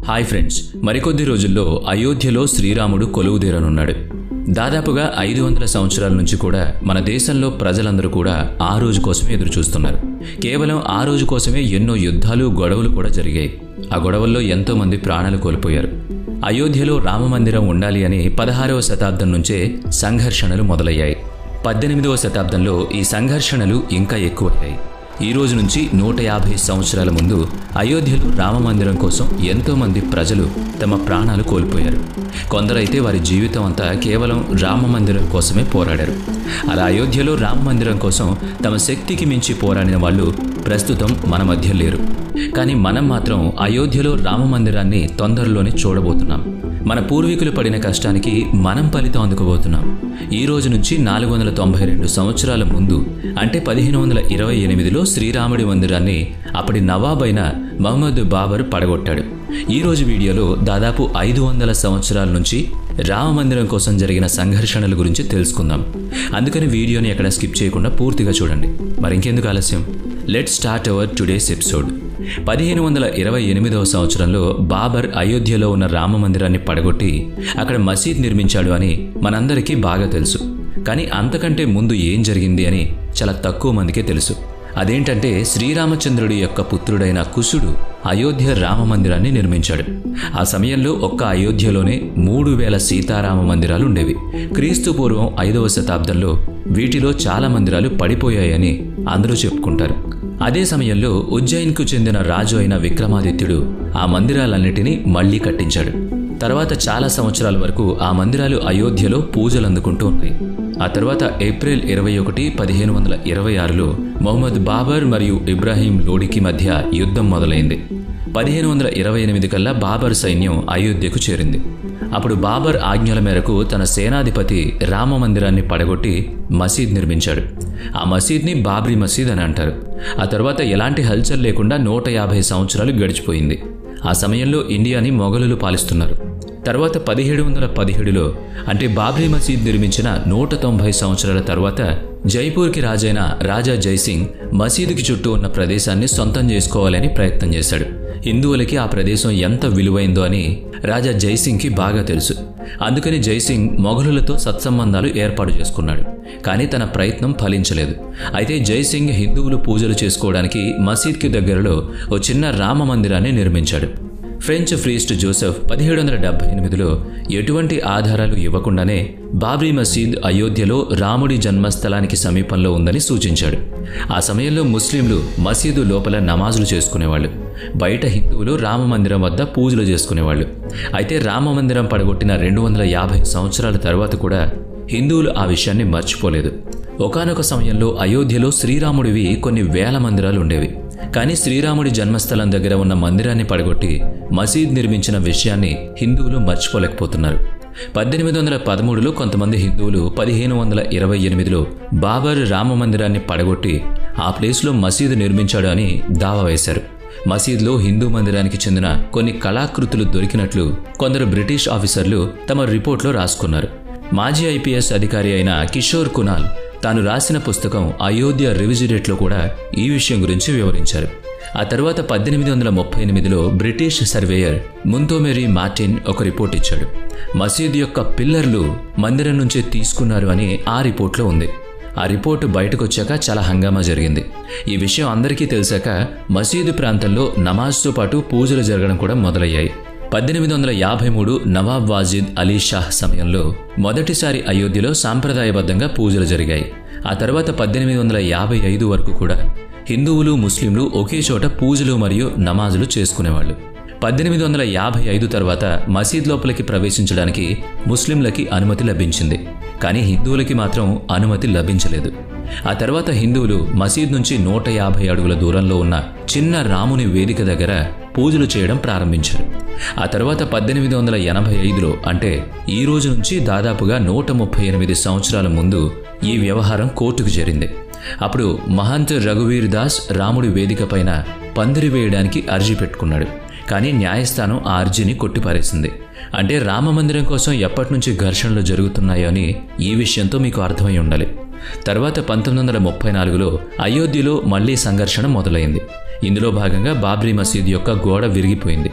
Hi friends, మరికొద్ది రోజుల్లో అయోధ్యలో శ్రీరాముడు కొలువుదీరనున్నాడు. దాదాపుగా 500 సంవత్సరాల నుంచి కూడా మన దేశంలో ప్రజలందరూ కూడా ఆ రోజు కోసమే ఎదురు చూస్తున్నారు. కేవలం ఆ రోజు కోసమే ఎన్నో యుద్ధాలు, గొడవలు కూడా జరిగాయి. ఆ గొడవల్లో ఎంతో మంది ప్రాణాలు కోల్పోయారు. అయోధ్యలో రామమందిరం ఉండాలి అని 16వ శతాబ్దం నుంచే సంఘర్షణలు మొదలయ్యాయి. 18వ శతాబ్దంలో ఈ సంఘర్షణలు ఇంకా ఎక్కువయ్యాయి. ఈ రోజు నుంచి 150 సంవత్సరాల ముందు అయోధ్యలో రామమందిరం కోసం ఎంతోమంది ప్రజలు తమ ప్రాణాలు కోల్పోయారు. కొందరైతే వారి జీవితం అంతా కేవలం రామమందిరం కోసమే పోరాడారు. అలా అయోధ్యలో రామమందిరం కోసం తమ శక్తికి మించి పోరాడిన వాళ్ళు ప్రస్తుతం మన మధ్య లేరు. కానీ మనం మాత్రం అయోధ్యలో రామమందిరాన్ని తొందరలోనే చూడబోతున్నాం. మన పూర్వీకులు పడిన కష్టానికి మనం ఫలితం అందుకోబోతున్నాం. ఈ రోజు నుంచి 492 సంవత్సరాల ముందు అంటే 1528లో శ్రీరాముడి మందిరాన్ని అప్పటి నవాబ్ అయిన మహమ్మద్ బాబర్ పడగొట్టాడు. ఈ రోజు వీడియోలో దాదాపు 500 సంవత్సరాల నుంచి రామమందిరం కోసం జరిగిన సంఘర్షణల గురించి తెలుసుకుందాం. అందుకని వీడియోని ఎక్కడ స్కిప్ చేయకుండా పూర్తిగా చూడండి. మరింకెందుకు ఆలస్యం, let's start our today's episode. 1528వ సంవత్సరంలో బాబర్ అయోధ్యలో ఉన్న రామమందిరాన్ని పడగొట్టి అక్కడ మసీద్ నిర్మించాడు అని మనందరికీ బాగా తెలుసు. కానీ అంతకంటే ముందు ఏం జరిగింది అని చాలా తక్కువ మందికే తెలుసు. అదేంటంటే శ్రీరామచంద్రుడి యొక్క పుత్రుడైన కుశుడు అయోధ్య రామమందిరాన్ని నిర్మించాడు. ఆ సమయంలో ఒక్క అయోధ్యలోనే 3000 సీతారామ మందిరాలు ఉండేవి. క్రీస్తు పూర్వం 5వ శతాబ్దంలో వీటిలో చాలా మందిరాలు పడిపోయాయని అందరూ చెప్పుకుంటారు. అదే సమయంలో ఉజ్జయిన్కు చెందిన రాజు అయిన విక్రమాదిత్యుడు ఆ మందిరాలన్నిటినీ మళ్లీ కట్టించాడు. తర్వాత చాలా సంవత్సరాల వరకు ఆ మందిరాలు అయోధ్యలో పూజలు అందుకుంటూ ఉన్నాయి. ఆ తర్వాత ఏప్రిల్ 21, 1526లో మొహమ్మద్ బాబర్ మరియు ఇబ్రాహీం లోడికి మధ్య యుద్ధం మొదలైంది. 1528 కల్లా బాబర్ సైన్యం అయోధ్యకు చేరింది. అప్పుడు బాబర్ ఆజ్ఞల మేరకు తన సేనాధిపతి రామ మందిరాన్ని పడగొట్టి మసీద్ నిర్మించాడు. ఆ మసీద్ని బాబ్రీ మసీద్ అని అంటారు. ఆ తర్వాత ఎలాంటి హల్చల్ లేకుండా 150 సంవత్సరాలు గడిచిపోయింది. ఆ సమయంలో ఇండియాని మొఘలులు పాలిస్తున్నారు. తర్వాత 1717లో అంటే బాబ్రీ మసీద్ నిర్మించిన 190 సంవత్సరాల తర్వాత జైపూర్కి రాజైన రాజా జైసింగ్ మసీదుకి చుట్టూ ఉన్న ప్రదేశాన్ని సొంతం చేసుకోవాలని ప్రయత్నం చేశాడు. హిందువులకి ఆ ప్రదేశం ఎంత విలువైందో అని రాజా జైసింగ్కి బాగా తెలుసు. అందుకని జైసింగ్ మొఘలులతో సత్సంబంధాలు ఏర్పాటు చేసుకున్నాడు. కానీ తన ప్రయత్నం ఫలించలేదు. అయితే జైసింగ్ హిందువులు పూజలు చేసుకోవడానికి మసీద్కి దగ్గరలో ఓ చిన్న రామ మందిరాన్ని నిర్మించాడు. ఫ్రెంచ్ ప్రీస్ట్ జోసెఫ్ 1778లో ఎటువంటి ఆధారాలు ఇవ్వకుండానే బాబ్రీ మసీద్ అయోధ్యలో రాముడి జన్మస్థలానికి సమీపంలో ఉందని సూచించాడు. ఆ సమయంలో ముస్లింలు మసీదు లోపల నమాజులు చేసుకునేవాళ్ళు, బయట హిందువులు రామమందిరం వద్ద పూజలు చేసుకునేవాళ్ళు. అయితే రామమందిరం పడగొట్టిన 250 సంవత్సరాల తర్వాత కూడా హిందువులు ఆ విషయాన్ని మర్చిపోలేదు. ఒకానొక సమయంలో అయోధ్యలో శ్రీరాముడివి కొన్ని వేల మందిరాలు ఉండేవి. కానీ శ్రీరాముడి జన్మస్థలం దగ్గర ఉన్న మందిరాన్ని పడగొట్టి మసీద్ నిర్మించిన విషయాన్ని హిందువులు మర్చిపోలేకపోతున్నారు. 1813లో కొంతమంది హిందువులు 1528లో బాబర్ రామ మందిరాన్ని పడగొట్టి ఆ ప్లేస్లో మసీదు నిర్మించాడు అని దావా వేశారు. మసీద్లో హిందూ మందిరానికి చెందిన కొన్ని కళాకృతులు దొరికినట్లు కొందరు బ్రిటిష్ ఆఫీసర్లు తమ రిపోర్ట్లో రాసుకున్నారు. మాజీ ఐపీఎస్ అధికారి అయిన కిషోర్ కునాల్ తాను రాసిన పుస్తకం అయోధ్య రివిజిడేట్లో కూడా ఈ విషయం గురించి వివరించారు. ఆ తర్వాత 1838లో బ్రిటిష్ సర్వేయర్ ముంతోమెరీ మార్టిన్ ఒక రిపోర్ట్ ఇచ్చాడు. మసీద్ యొక్క పిల్లర్లు మందిరం నుంచే తీసుకున్నారు అని ఆ రిపోర్ట్లో ఉంది. ఆ రిపోర్టు బయటకొచ్చాక చాలా హంగామా జరిగింది. ఈ విషయం అందరికీ తెలిసాక మసీదు ప్రాంతంలో నమాజ్తో పాటు పూజలు జరగడం కూడా మొదలయ్యాయి. 1853 నవాబ్ వాజిద్ అలీ షాహ్ సమయంలో మొదటిసారి అయోధ్యలో సాంప్రదాయబద్ధంగా పూజలు జరిగాయి. ఆ తర్వాత 1855 వరకు కూడా హిందువులు, ముస్లింలు ఒకే చోట పూజలు మరియు నమాజులు చేసుకునేవాళ్ళు. 1855 తర్వాత మసీద్ లోపలికి ప్రవేశించడానికి ముస్లింలకి అనుమతి లభించింది. కానీ హిందువులకి మాత్రం అనుమతి లభించలేదు. ఆ తర్వాత హిందువులు మసీద్ నుంచి 150 అడుగుల దూరంలో ఉన్న చిన్న రాముని వేదిక దగ్గర పూజలు చేయడం ప్రారంభించారు. ఆ తర్వాత 1885లో అంటే ఈ రోజు నుంచి దాదాపుగా 138 సంవత్సరాల ముందు ఈ వ్యవహారం కోర్టుకు చేరింది. అప్పుడు మహంత్ రఘువీర్ దాస్ రాముడి వేదిక పైన పందిరి వేయడానికి అర్జీ పెట్టుకున్నాడు. కానీ న్యాయస్థానం ఆ అర్జీని కొట్టిపారేసింది. అంటే రామమందిరం కోసం ఎప్పటి నుంచి ఘర్షణలు జరుగుతున్నాయో అని ఈ విషయంతో మీకు అర్థమై ఉండాలి. తర్వాత 1934లో అయోధ్యలో మళ్లీ సంఘర్షణ మొదలైంది. ఇందులో భాగంగా బాబ్రీ మసీద్ యొక్క గోడ విరిగిపోయింది.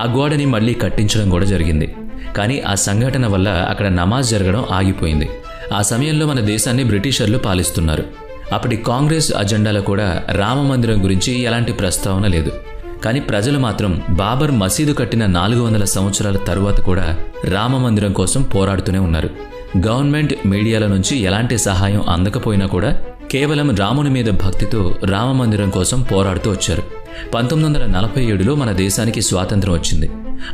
ఆ గోడని మళ్ళీ కట్టించడం కూడా జరిగింది. కానీ ఆ సంఘటన వల్ల అక్కడ నమాజ్ జరగడం ఆగిపోయింది. ఆ సమయంలో మన దేశాన్ని బ్రిటిషర్లు పాలిస్తున్నారు. అప్పటి కాంగ్రెస్ అజెండాలో కూడా రామ మందిరం గురించి ఎలాంటి ప్రస్తావన లేదు. కానీ ప్రజలు మాత్రం బాబర్ మసీదు కట్టిన 400 సంవత్సరాల తరువాత కూడా రామ మందిరం కోసం పోరాడుతూనే ఉన్నారు. గవర్నమెంట్, మీడియాల నుంచి ఎలాంటి సహాయం అందకపోయినా కూడా కేవలం రాముని మీద భక్తితో రామ మందిరం కోసం పోరాడుతూ వచ్చారు. 1947లో మన దేశానికి స్వాతంత్రం వచ్చింది.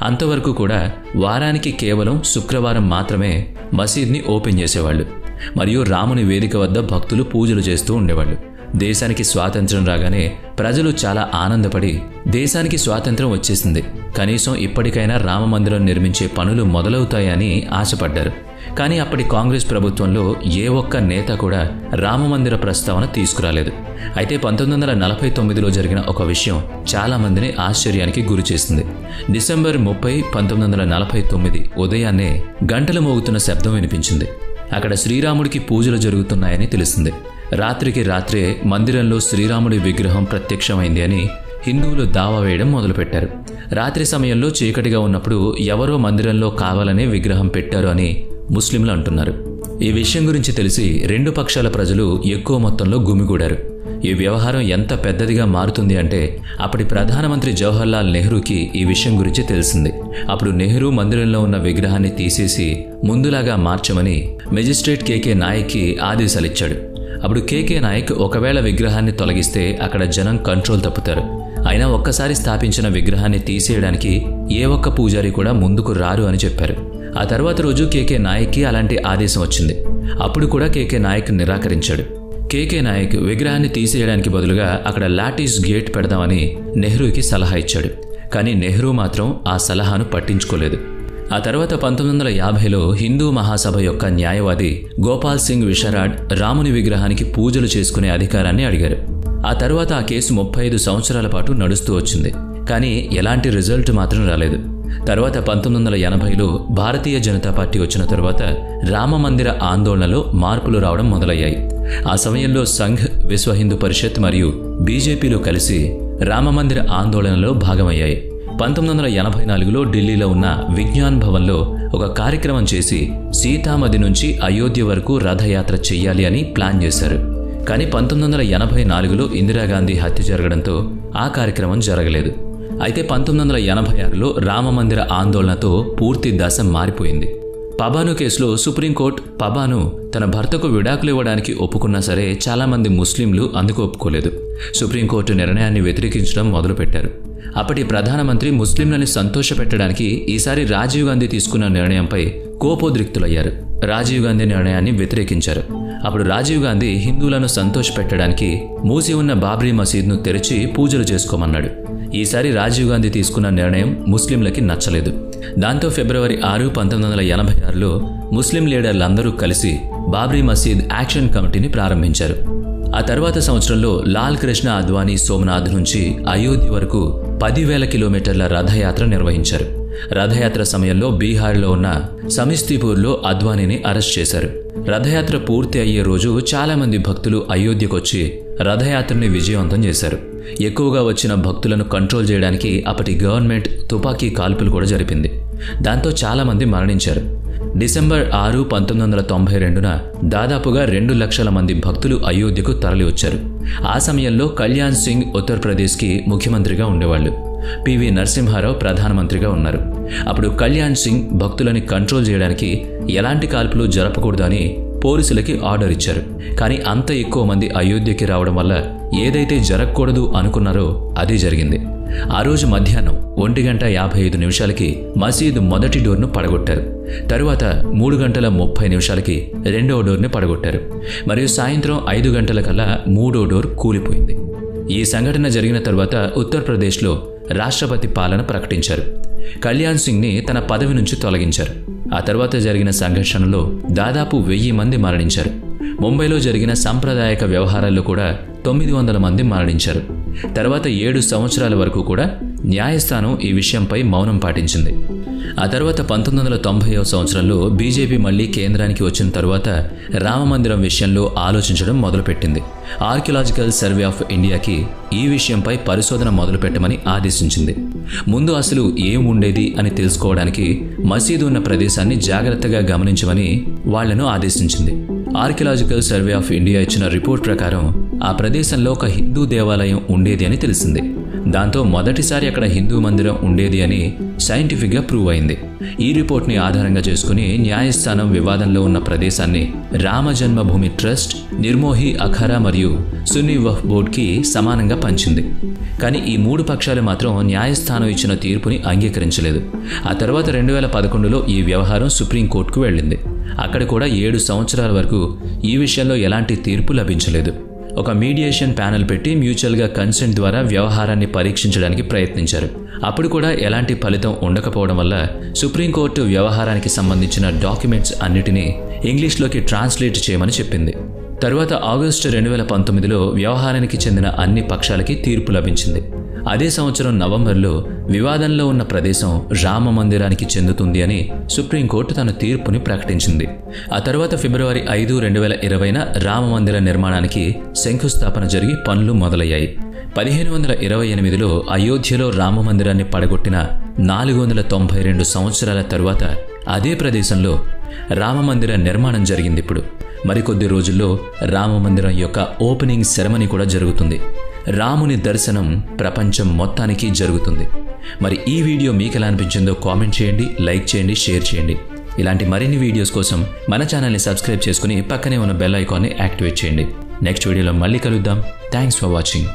అంతవరకు కూడా వారానికి కేవలం శుక్రవారం మాత్రమే మసీద్ని ఓపెన్ చేసేవాళ్ళు. మరియు రాముని వేదిక వద్ద భక్తులు పూజలు చేస్తూ ఉండేవాళ్ళు. దేశానికి స్వాతంత్రం రాగానే ప్రజలు చాలా ఆనందపడి దేశానికి స్వాతంత్రం వచ్చేసింది, కనీసం ఇప్పటికైనా రామ మందిరం నిర్మించే పనులు మొదలవుతాయని ఆశపడ్డారు. కానీ అప్పటి కాంగ్రెస్ ప్రభుత్వంలో ఏ ఒక్క నేత కూడా రామమందిర ప్రస్తావన తీసుకురాలేదు. అయితే 1949లో జరిగిన ఒక విషయం చాలా మందిని ఆశ్చర్యానికి గురి చేసింది. డిసెంబర్ 30, 1949 ఉదయాన్నే గంటలు మోగుతున్న శబ్దం వినిపించింది. అక్కడ శ్రీరాముడికి పూజలు జరుగుతున్నాయని తెలిసింది. రాత్రికి రాత్రే మందిరంలో శ్రీరాముడి విగ్రహం ప్రత్యక్షమైంది అని హిందువులు దావా వేయడం మొదలుపెట్టారు. రాత్రి సమయంలో చీకటిగా ఉన్నప్పుడు ఎవరో మందిరంలో కావాలనే విగ్రహం పెట్టారు అని ముస్లింలు అంటున్నారు. ఈ విషయం గురించి తెలిసి రెండు పక్షాల ప్రజలు ఎక్కువ మొత్తంలో గుమిగూడారు. ఈ వ్యవహారం ఎంత పెద్దదిగా మారుతుంది అంటే అప్పటి ప్రధానమంత్రి జవహర్లాల్ నెహ్రూకి ఈ విషయం గురించి తెలిసింది. అప్పుడు నెహ్రూ మందిరంలో ఉన్న విగ్రహాన్ని తీసేసి ముందులాగా మార్చమని మెజిస్ట్రేట్ కేకే నాయక్కి ఆదేశాలిచ్చాడు. అప్పుడు కేకే నాయక్ ఒకవేళ విగ్రహాన్ని తొలగిస్తే అక్కడ జనం కంట్రోల్ తప్పుతారు. అయినా ఒక్కసారి స్థాపించిన విగ్రహాన్ని తీసేయడానికి ఏ ఒక్క పూజారి కూడా ముందుకు రారు అని చెప్పారు. ఆ తర్వాత రోజు కేకే నాయక్కి అలాంటి ఆదేశం వచ్చింది. అప్పుడు కూడా కేకే నాయక్ నిరాకరించాడు. కేకే నాయక్ విగ్రహాన్ని తీసేయడానికి బదులుగా అక్కడ లాటిస్ గేట్ పెడదామని నెహ్రూకి సలహా ఇచ్చాడు. కానీ నెహ్రూ మాత్రం ఆ సలహాను పట్టించుకోలేదు. ఆ తర్వాత 1950లో హిందూ మహాసభ యొక్క న్యాయవాది గోపాల్ సింగ్ విషరాడ్ రాముని విగ్రహానికి పూజలు చేసుకునే అధికారాన్ని అడిగారు. ఆ తర్వాత ఆ కేసు 35 సంవత్సరాల పాటు నడుస్తూ వచ్చింది. కానీ ఎలాంటి రిజల్ట్ మాత్రం రాలేదు. తర్వాత 1980లో భారతీయ జనతా పార్టీ వచ్చిన తర్వాత రామ మందిర ఆందోళనలో మార్పులు రావడం మొదలయ్యాయి. ఆ సమయంలో సంఘ్, విశ్వ హిందూ పరిషత్ మరియు బీజేపీలు కలిసి రామ మందిర ఆందోళనలో భాగమయ్యాయి. 1984లో ఢిల్లీలో ఉన్న విజ్ఞాన్ భవన్లో ఒక కార్యక్రమం చేసి సీతామది నుంచి అయోధ్య వరకు రథయాత్ర చెయ్యాలి అని ప్లాన్ చేశారు. కానీ 1984లో ఇందిరాగాంధీ హత్య జరగడంతో ఆ కార్యక్రమం జరగలేదు. అయితే 1986లో రామమందిర ఆందోళనతో పూర్తి దశ మారిపోయింది. పబాను కేసులో సుప్రీంకోర్టు పబాను తన భర్తకు విడాకులు ఇవ్వడానికి ఒప్పుకున్నా సరే చాలామంది ముస్లింలు అందుకు ఒప్పుకోలేదు. సుప్రీంకోర్టు నిర్ణయాన్ని వ్యతిరేకించడం మొదలుపెట్టారు. అప్పటి ప్రధానమంత్రి ముస్లింలని సంతోషపెట్టడానికి ఈసారి రాజీవ్ గాంధీ తీసుకున్న నిర్ణయంపై కోపోద్రిక్తులయ్యారు. రాజీవ్ గాంధీ నిర్ణయాన్ని వ్యతిరేకించారు. అప్పుడు రాజీవ్ గాంధీ హిందువులను సంతోషపెట్టడానికి మూసి ఉన్న బాబ్రీ మసీద్ను తెరిచి పూజలు చేసుకోమన్నాడు. ఈసారి రాజీవ్ గాంధీ తీసుకున్న నిర్ణయం ముస్లింలకి నచ్చలేదు. దాంతో ఫిబ్రవరి 6, 1986లో ముస్లిం లీడర్లందరూ కలిసి బాబ్రీ మసీద్ యాక్షన్ కమిటీని ప్రారంభించారు. ఆ తర్వాత సంవత్సరంలో లాల్ కృష్ణ అద్వానీ సోమనాథ్ నుంచి అయోధ్య వరకు 10,000 కిలోమీటర్ల రథయాత్ర నిర్వహించారు. రథయాత్ర సమయంలో బీహార్లో ఉన్న సమీస్తీపూర్లో అద్వానీని అరెస్ట్ చేశారు. రథయాత్ర పూర్తి అయ్యే రోజు చాలామంది భక్తులు అయోధ్యకొచ్చి రథయాత్రని విజయవంతం చేశారు. ఎక్కువగా వచ్చిన భక్తులను కంట్రోల్ చేయడానికి అప్పటి గవర్నమెంట్ తుపాకీ కాల్పులు కూడా జరిపింది. దాంతో చాలామంది మరణించారు. డిసెంబర్ 6, 1992న దాదాపుగా 2 లక్షల మంది భక్తులు అయోధ్యకు తరలి వచ్చారు. ఆ సమయంలో కళ్యాణ్ సింగ్ ఉత్తరప్రదేశ్కి ముఖ్యమంత్రిగా ఉండేవాళ్ళు. పివి నరసింహారావు ప్రధానమంత్రిగా ఉన్నారు. అప్పుడు కళ్యాణ్ సింగ్ భక్తులని కంట్రోల్ చేయడానికి ఎలాంటి కాల్పులు జరపకూడదని పోలీసులకి ఆర్డర్ ఇచ్చారు. కానీ అంత ఎక్కువ మంది అయోధ్యకి రావడం వల్ల ఏదైతే జరగకూడదు అనుకున్నారో అది జరిగింది. ఆ రోజు మధ్యాహ్నం 1:55 మసీదు మొదటి డోర్ను పడగొట్టారు. తరువాత 3:30 రెండవ డోర్ని పడగొట్టారు. మరియు సాయంత్రం 5 గంటలకల్లా మూడో డోర్ కూలిపోయింది. ఈ సంఘటన జరిగిన తరువాత ఉత్తరప్రదేశ్లో రాష్ట్రపతి పాలన ప్రకటించారు. కళ్యాణ్ సింగ్ని తన పదవి నుంచి తొలగించారు. ఆ తర్వాత జరిగిన సంఘర్షణలో దాదాపు 1000 మంది మరణించారు. ముంబైలో జరిగిన సాంప్రదాయక వ్యవహారాల్లో కూడా 900 మంది మరణించారు. తర్వాత 7 సంవత్సరాల వరకు కూడా న్యాయస్థానం ఈ విషయంపై మౌనం పాటించింది. ఆ తర్వాత 1990వ సంవత్సరంలో బీజేపీ మళ్లీ కేంద్రానికి వచ్చిన తరువాత రామమందిరం విషయంలో ఆలోచించడం మొదలుపెట్టింది. ఆర్కియలాజికల్ సర్వే ఆఫ్ ఇండియాకి ఈ విషయంపై పరిశోధన మొదలుపెట్టమని ఆదేశించింది. ముందు అసలు ఏం ఉండేది అని తెలుసుకోవడానికి మసీదు ఉన్న ప్రదేశాన్ని జాగ్రత్తగా గమనించమని వాళ్లను ఆదేశించింది. ఆర్కియలాజికల్ సర్వే ఆఫ్ ఇండియా ఇచ్చిన రిపోర్ట్ ప్రకారం ఆ ప్రదేశంలో ఒక హిందూ దేవాలయం ఉండేది అని తెలిసింది. దాంతో మొదటిసారి అక్కడ హిందూ మందిరం ఉండేది అని సైంటిఫిక్గా ప్రూవ్ అయింది. ఈ రిపోర్ట్ని ఆధారంగా చేసుకుని న్యాయస్థానం వివాదంలో ఉన్న ప్రదేశాన్ని రామజన్మభూమి ట్రస్ట్, నిర్మోహి అఖారా మరియు సున్నీ వక్ఫ్ బోర్డ్కి సమానంగా పంచింది. కానీ ఈ 3 పక్షాలు మాత్రం న్యాయస్థానం ఇచ్చిన తీర్పుని అంగీకరించలేదు. ఆ తర్వాత 2011లో ఈ వ్యవహారం సుప్రీంకోర్టుకు వెళ్ళింది. అక్కడ కూడా 7 సంవత్సరాల వరకు ఈ విషయంలో ఎలాంటి తీర్పు లభించలేదు. ఒక మీడియేషన్ ప్యానెల్ పెట్టి మ్యూచువల్గా కన్సెంట్ ద్వారా వ్యవహారాన్ని పరీక్షించడానికి ప్రయత్నించారు. అప్పుడు కూడా ఎలాంటి ఫలితం ఉండకపోవడం వల్ల సుప్రీంకోర్టు వ్యవహారానికి సంబంధించిన డాక్యుమెంట్స్ అన్నిటినీ ఇంగ్లీష్లోకి ట్రాన్స్లేట్ చేయమని చెప్పింది. తరువాత ఆగస్టు 2019లో వ్యవహారానికి చెందిన అన్ని పక్షాలకి తీర్పు లభించింది. అదే సంవత్సరం నవంబర్లో వివాదంలో ఉన్న ప్రదేశం రామ మందిరానికి చెందుతుంది అని సుప్రీంకోర్టు తన తీర్పుని ప్రకటించింది. ఆ తర్వాత ఫిబ్రవరి 5, 2020న రామ మందిర నిర్మాణానికి శంకుస్థాపన జరిగి పనులు మొదలయ్యాయి. 1528లో అయోధ్యలో రామ మందిరాన్ని పడగొట్టిన 492 సంవత్సరాల తరువాత అదే ప్రదేశంలో రామమందిర నిర్మాణం జరిగింది. ఇప్పుడు మరికొద్ది రోజుల్లో రామమందిరం యొక్క ఓపెనింగ్ సెరమనీ కూడా జరుగుతుంది. రాముని దర్శనం ప్రపంచం మొత్తానికి జరుగుతుంది. మరి ఈ వీడియో మీకు ఎలా అనిపించిందో కామెంట్ చేయండి, లైక్ చేయండి, షేర్ చేయండి. ఇలాంటి మరిన్ని వీడియోస్ కోసం మన ఛానల్ని సబ్స్క్రైబ్ చేసుకుని పక్కనే ఉన్న బెల్ ఐకాన్ని యాక్టివేట్ చేయండి. నెక్స్ట్ వీడియోలో మళ్ళీ కలుద్దాం. Thanks for watching.